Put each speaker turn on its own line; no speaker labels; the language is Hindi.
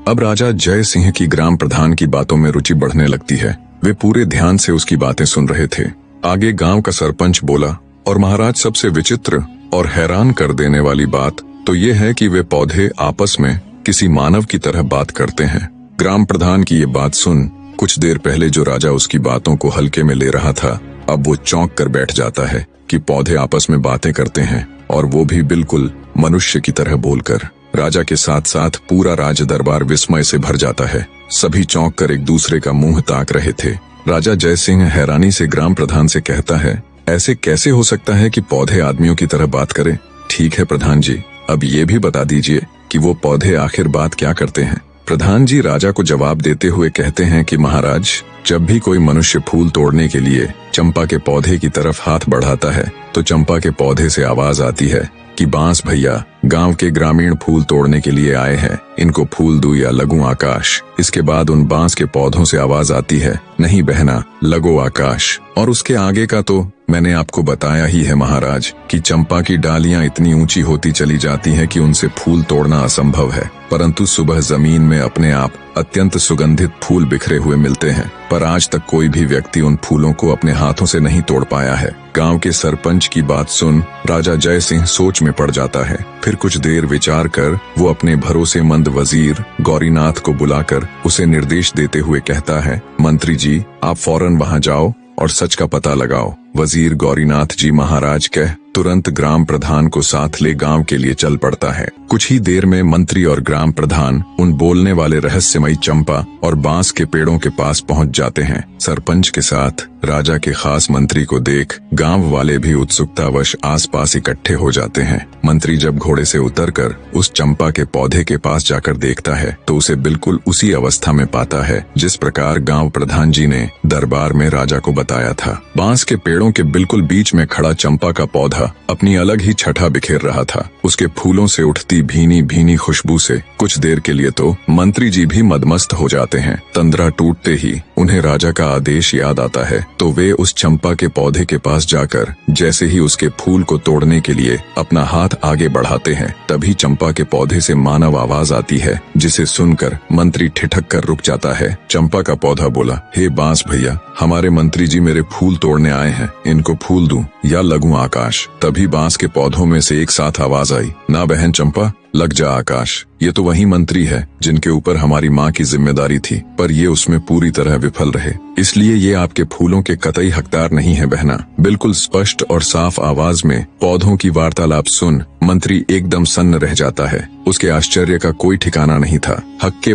अब राजा जय सिंह की ग्राम प्रधान की बातों में रुचि बढ़ने लगती है। वे पूरे ध्यान से उसकी बातें सुन रहे थे। आगे गांव का सरपंच बोला, और महाराज सबसे विचित्र और हैरान कर देने वाली बात तो ये है कि वे पौधे आपस में किसी मानव की तरह बात करते हैं। ग्राम प्रधान की ये बात सुन कुछ देर पहले जो राजा उसकी बातों को हल्के में ले रहा था, अब वो चौंक कर बैठ जाता है कि पौधे आपस में बातें करते हैं, और वो भी बिल्कुल मनुष्य की तरह बोलकर। राजा के साथ साथ पूरा राज दरबार विस्मय से भर जाता है। सभी चौंक कर एक दूसरे का मुंह ताक रहे थे। राजा जय सिंह हैरानी से ग्राम प्रधान से कहता है, ऐसे कैसे हो सकता है कि पौधे आदमियों की तरह बात करें? ठीक है प्रधान जी, अब ये भी बता दीजिए कि वो पौधे आखिर बात क्या करते हैं? प्रधान जी राजा को जवाब देते हुए कहते हैं कि महाराज, जब भी कोई मनुष्य फूल तोड़ने के लिए चंपा के पौधे की तरफ हाथ बढ़ाता है तो चंपा के पौधे से आवाज आती है कि बांस भैया, गांव के ग्रामीण फूल तोड़ने के लिए आए हैं, इनको फूल दूं या लगूं आकाश। इसके बाद उन बांस के पौधों से आवाज आती है, नहीं बहना, लगो आकाश। और उसके आगे का तो मैंने आपको बताया ही है महाराज कि चंपा की डालियां इतनी ऊंची होती चली जाती हैं कि उनसे फूल तोड़ना असंभव है, परंतु सुबह जमीन में अपने आप अत्यंत सुगंधित फूल बिखरे हुए मिलते हैं। पर आज तक कोई भी व्यक्ति उन फूलों को अपने हाथों से नहीं तोड़ पाया है। गांव के सरपंच की बात सुन राजा जय सिंह सोच में पड़ जाता है। फिर कुछ देर विचार कर वो अपने भरोसेमंद वजीर गौरीनाथ को बुलाकर उसे निर्देश देते हुए कहता है, मंत्री जी आप फौरन वहां जाओ और सच का पता लगाओ। वजीर गौरीनाथ जी महाराज कह तुरंत ग्राम प्रधान को साथ ले गांव के लिए चल पड़ता है। कुछ ही देर में मंत्री और ग्राम प्रधान उन बोलने वाले रहस्यमयी चंपा और बांस के पेड़ों के पास पहुंच जाते हैं। सरपंच के साथ राजा के खास मंत्री को देख गांव वाले भी उत्सुकतावश आसपास इकट्ठे हो जाते हैं। मंत्री जब घोड़े से उतरकर उस चंपा के पौधे के पास जाकर देखता है तो उसे बिल्कुल उसी अवस्था में पाता है जिस प्रकार गांव प्रधान जी ने दरबार में राजा को बताया था। बांस के पेड़ों के बिल्कुल बीच में खड़ा चंपा का पौधा अपनी अलग ही छटा बिखेर रहा था। उसके फूलों से उठती भीनी भीनी खुशबू से कुछ देर के लिए तो मंत्री जी भी मदमस्त हो जाते हैं। तंद्रा टूटते ही उन्हें राजा का आदेश याद आता है तो वे उस चंपा के पौधे के पास जाकर जैसे ही उसके फूल को तोड़ने के लिए अपना हाथ आगे बढ़ाते हैं, तभी चंपा के पौधे से मानव आवाज आती है जिसे सुनकर मंत्री ठिठक कर रुक जाता है। चंपा का पौधा बोला, हे बांस भैया, हमारे मंत्री जी मेरे फूल तोड़ने आए हैं, इनको फूल दूं या लगूं आकाश? तभी बांस के पौधों में से एक साथ आवाज आई, ना बहन चंपा, लग जा आकाश। ये तो वही मंत्री है जिनके ऊपर हमारी माँ की जिम्मेदारी थी, पर ये उसमें पूरी तरह विफल रहे, इसलिए ये आपके फूलों के कतई हकदार नहीं है बहना। बिल्कुल स्पष्ट और साफ आवाज में पौधों की वार्तालाप सुन मंत्री एकदम सन्न रह जाता है। उसके आश्चर्य का कोई ठिकाना नहीं था। हक्के